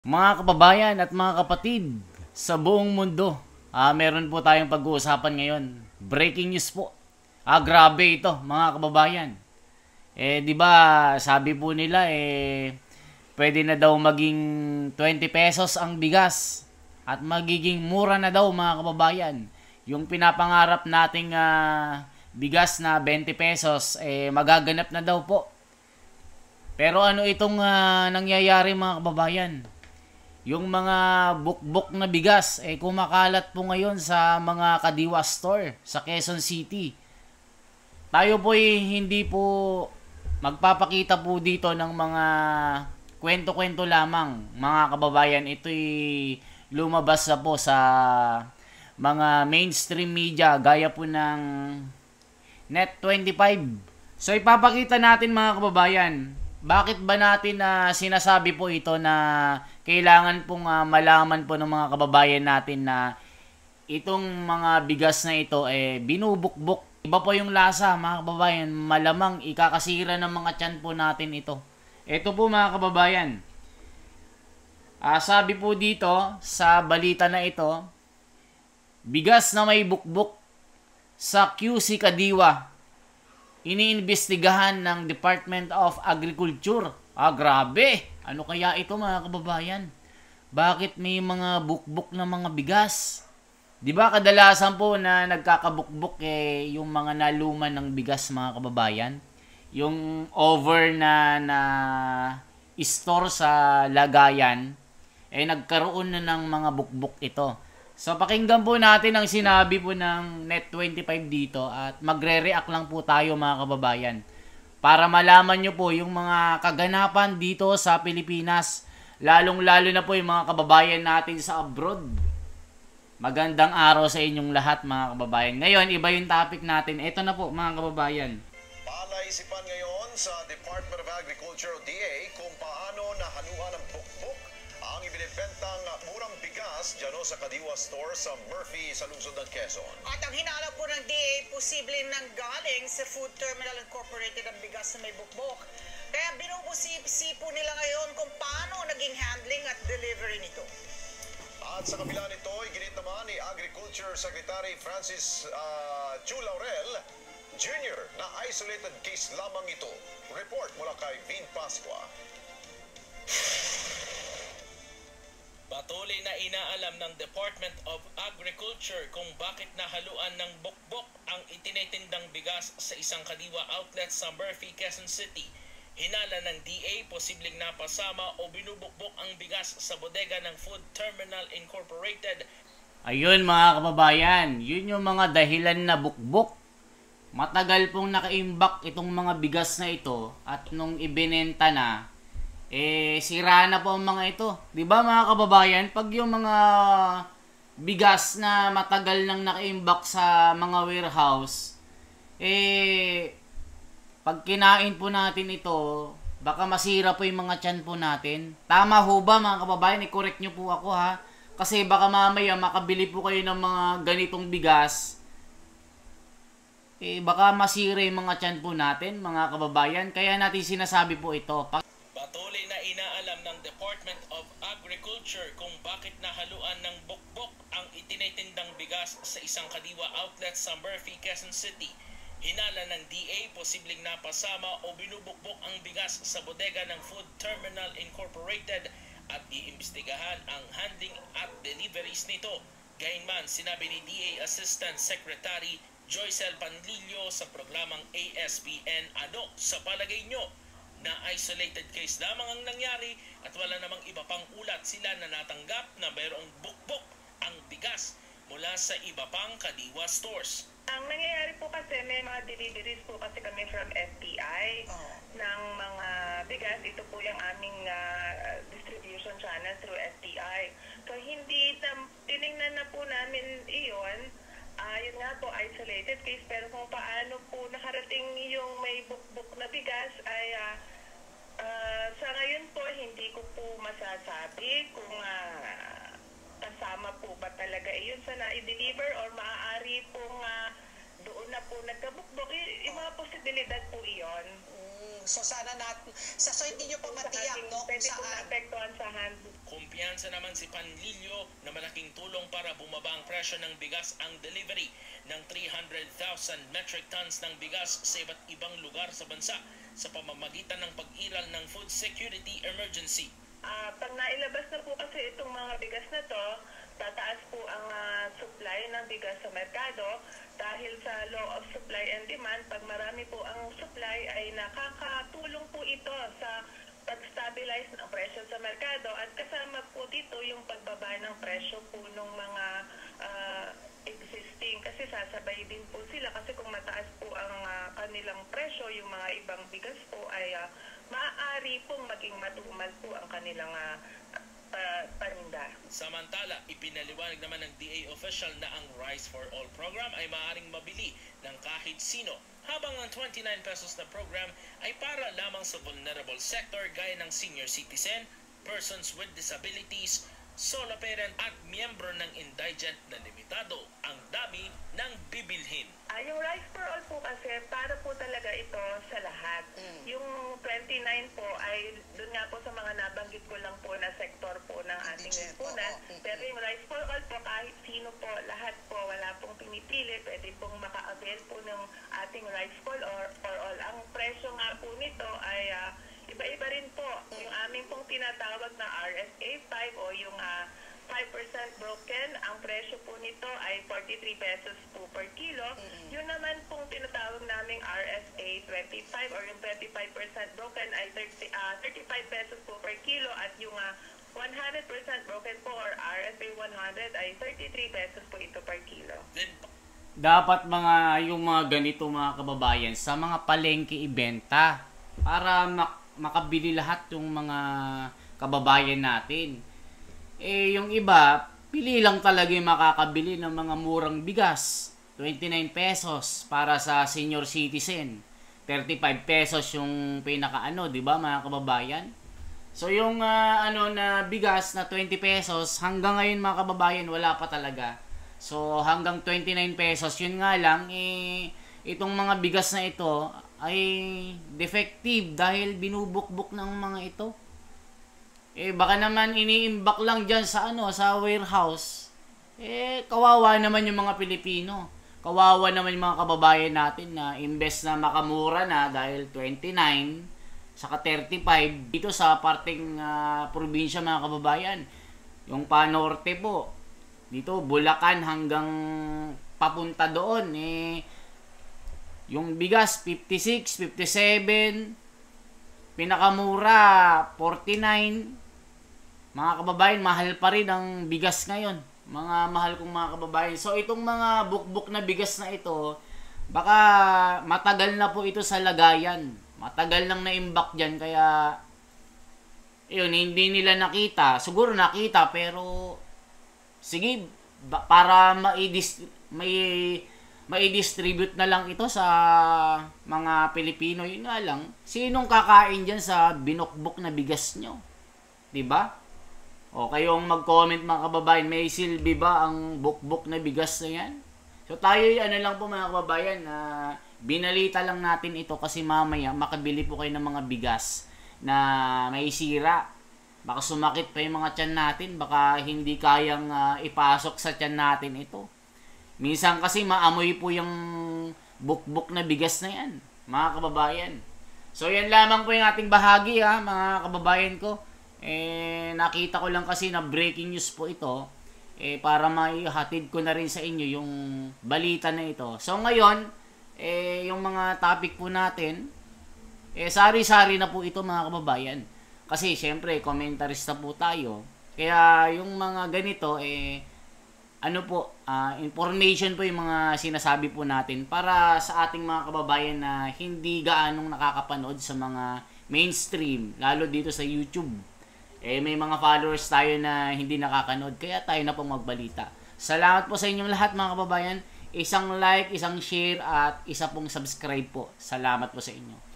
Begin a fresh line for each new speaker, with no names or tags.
Mga kababayan at mga kapatid sa buong mundo, meron po tayong pag-uusapan ngayon. Breaking news po. Grabe ito, mga kababayan. 'Di ba, sabi po nila pwede na daw maging 20 pesos ang bigas at magiging mura na daw, mga kababayan. Yung pinapangarap nating bigas na 20 pesos magaganap na daw po. Pero ano itong nangyayari, mga kababayan? Yung mga bukbok na bigas kumakalat po ngayon sa mga Kadiwa store sa Quezon City. Tayo po hindi po magpapakita po dito ng mga kwento-kwento lamang, mga kababayan. Ito'y lumabas na po sa mga mainstream media gaya po ng Net25. So ipapakita natin, mga kababayan, bakit ba natin sinasabi po ito na kailangan pong malaman po ng mga kababayan natin na itong mga bigas na ito binubukbok. Iba po yung lasa, mga kababayan. Malamang ikakasira ng mga tiyan po natin ito. Ito po, mga kababayan. Sabi po dito sa balita na ito, bigas na may bukbok sa QC Kadiwa iniimbestigahan ng Department of Agriculture. Grabe! Ano kaya ito, mga kababayan? Bakit may mga bukbok na mga bigas? Di ba kadalasan po na nagkakabukbok yung mga naluman ng bigas, mga kababayan? Yung over na store sa lagayan, nagkaroon na ng mga bukbok ito. So, pakinggan po natin ang sinabi po ng Net25 dito at magre-react lang po tayo, mga kababayan, para malaman nyo po yung mga kaganapan dito sa Pilipinas, lalong-lalo na po yung mga kababayan natin sa abroad. Magandang araw sa inyong lahat, mga kababayan. Ngayon, iba yung topic natin. Ito na po, mga kababayan.
Palaisipan ngayon sa Department of Agriculture o DA kung paano nahaluan ng bukbok ang ibinibentang murang bigas dyan sa Kadiwa Store sa Murphy sa lungsod ng Quezon.
At ang hinala po ng DA, posible nang galing sa Food Terminal Incorporated ang bigas na may bukbok. Kaya binubusisi po nila ngayon kung paano naging handling at delivery nito.
At sa kabila nito, iginit naman ni Agriculture Secretary Francis Chu Laurel Jr. na isolated case lamang ito. Report mula kay Vin Pascua.
Patuloy na inaalam ng Department of Agriculture kung bakit nahaluan ng bukbok ang itinitindang bigas sa isang Kadiwa outlet sa Murphy, Quezon City. Hinala ng DA, posibleng napasama o binubukbok ang bigas sa bodega ng Food Terminal Incorporated.
Ayun, mga kababayan, yun yung mga dahilan na bukbok. Matagal pong nakaimbak itong mga bigas na ito at nung ibinenta na, sira na po ang mga ito. 'Di ba, mga kababayan, pag yung mga bigas na matagal nang nakaimbak sa mga warehouse, pag kinain po natin ito, baka masira po yung mga tiyan po natin. Tama ho ba, mga kababayan? I-correct nyo po ako, ha? Kasi baka mamaya makabili po kayo ng mga ganitong bigas, baka masira yung mga tiyan po natin, mga kababayan. Kaya natin sinasabi po ito.
Patuloy na inaalam ng Department of Agriculture kung bakit nahaluan ng bukbok ang itinitindang bigas sa isang Kadiwa outlet sa Murphy, Quezon City. Hinala ng DA, posibleng napasama o binubukbok ang bigas sa bodega ng Food Terminal Incorporated at iimbestigahan ang handling at deliveries nito. Gayunman, sinabi ni DA Assistant Secretary Joycel Panlilio sa programang ASPN, ano sa palagay nyo? Na isolated case lamang ang nangyari at wala namang iba pang ulat sila na natanggap na mayroong bukbok ang bigas mula sa iba pang Kadiwa stores.
Ang nangyayari po kasi may mga deliveries po kasi kami from FTI ng mga bigas. Ito po yung aming distribution channel through FTI. So hindi tinignan na po namin iyon. Yun nga po, isolated case. Pero kung paano po nakarating yung may bukbok na bigas ay sa ngayon po hindi ko po masasabi kung kasama po ba talaga iyon sa na-deliver or maaari pong doon na po nagkabukbok. Yung mga posibilidad po iyon.
So sana so hindi nyo pa matiyak, no, kung
Pwede po
saan.
naapektuhan sa hand.
Kumpiyansa naman si Panlilio na malaking tulong para bumaba ang presyo ng bigas ang delivery ng 300,000 metric tons ng bigas sa iba't ibang lugar sa bansa sa pamamagitan ng pag-iral ng food security emergency.
Pag nailabas na po kasi itong mga bigas na to, tataas po ang supply ng bigas sa merkado dahil sa law of supply and demand. Pag marami po ang supply ay nakakatulong po ito sa pag-stabilize ng presyo sa merkado at kasama po dito yung pagbaba ng presyo po ng mga existing kasi sasabay din po sila kasi kung mataas po ang kanilang presyo, yung mga ibang bigas po ay maaari pong maging matumal po ang kanilang paninda.
Samantala, ipinaliwanag naman ng DA official na ang Rice for All program ay maaaring mabili ng kahit sino, habang ang 29 pesos na program ay para lamang sa vulnerable sector gaya ng senior citizen, persons with disabilities, solo parent at miyembro ng indigent na limitado ang dami ng bibilhin.
Yung Rice for All po kasi para po talaga ito sa lahat. Yung 29 po ay doon nga po sa mga nabanggit ko lang po na sektor po ng ating lipunan. Pero yung Rice for All po kahit sino po, lahat po, wala pong pinipili, pwede pong maka-avail po ng ating Rice for All. Ang presyo nga po nito ay iba-iba rin po. Yung aming pong tinatawag na RSA 5 o yung 5% broken, ang presyo po nito ay 43 pesos po per kilo. Yun naman pong tinatawag naming RSA 25 or yung 25% broken ay 35 pesos po per kilo at yung 100% broken po or RSA 100 ay 33 pesos po ito per kilo.
Dapat yung mga ganito mga kababayan sa mga palengke ibenta para makabili lahat yung mga kababayan natin. Yung iba, pili lang talaga yung makakabili ng mga murang bigas. 29 pesos para sa senior citizen. 35 pesos yung di ba mga kababayan? So yung na bigas na 20 pesos, hanggang ngayon mga kababayan, wala pa talaga. So hanggang 29 pesos, yun nga lang, itong mga bigas na ito ay defective dahil binubukbuk ng mga ito. Baka naman iniimbak lang dyan sa sa warehouse. Kawawa naman yung mga Pilipino. Kawawa naman yung mga kababayan natin na imbes na makamura na dahil 29 saka 35 dito sa parting probinsya mga kababayan. Yung panorte po. Dito Bulacan hanggang papunta doon yung bigas 56, 57, pinakamura 49. Mga kababayan, mahal pa rin ang bigas ngayon. Mga mahal kong mga kababayan. So, itong mga bukbuk na bigas na ito, baka matagal na po ito sa lagayan. Matagal nang naimbak dyan. Kaya, hindi nila nakita. Siguro nakita, pero, sige, para mai-distribute na lang ito sa mga Pilipino. Yun nga lang, sinong kakain dyan sa binukbuk na bigas nyo? Diba? O kayong mag-comment mga kababayan, may silbi ba ang bukbuk na bigas na yan? So tayo lang po mga kababayan, binalita lang natin ito kasi mamaya makabili po kayo ng mga bigas na may sira. Baka sumakit pa yung mga tiyan natin, baka hindi kayang ipasok sa tiyan natin ito. Minsan kasi maamoy po yung bukbuk na bigas na yan, mga kababayan. So yan lamang po yung ating bahagi mga kababayan ko. Nakita ko lang kasi na breaking news po ito para maihatid ko na rin sa inyo yung balita na ito. So ngayon, yung mga topic po natin, sari-sari na po ito mga kababayan. Kasi syempre, komentarista po tayo. Kaya yung mga ganito, information po yung mga sinasabi po natin para sa ating mga kababayan na hindi gaanong nakakapanood sa mga mainstream, lalo dito sa YouTube. May mga followers tayo na hindi nakakanood, kaya tayo na pong magbalita. Salamat po sa inyong lahat mga kababayan. Isang like, isang share, at isa pong subscribe po. Salamat po sa inyo.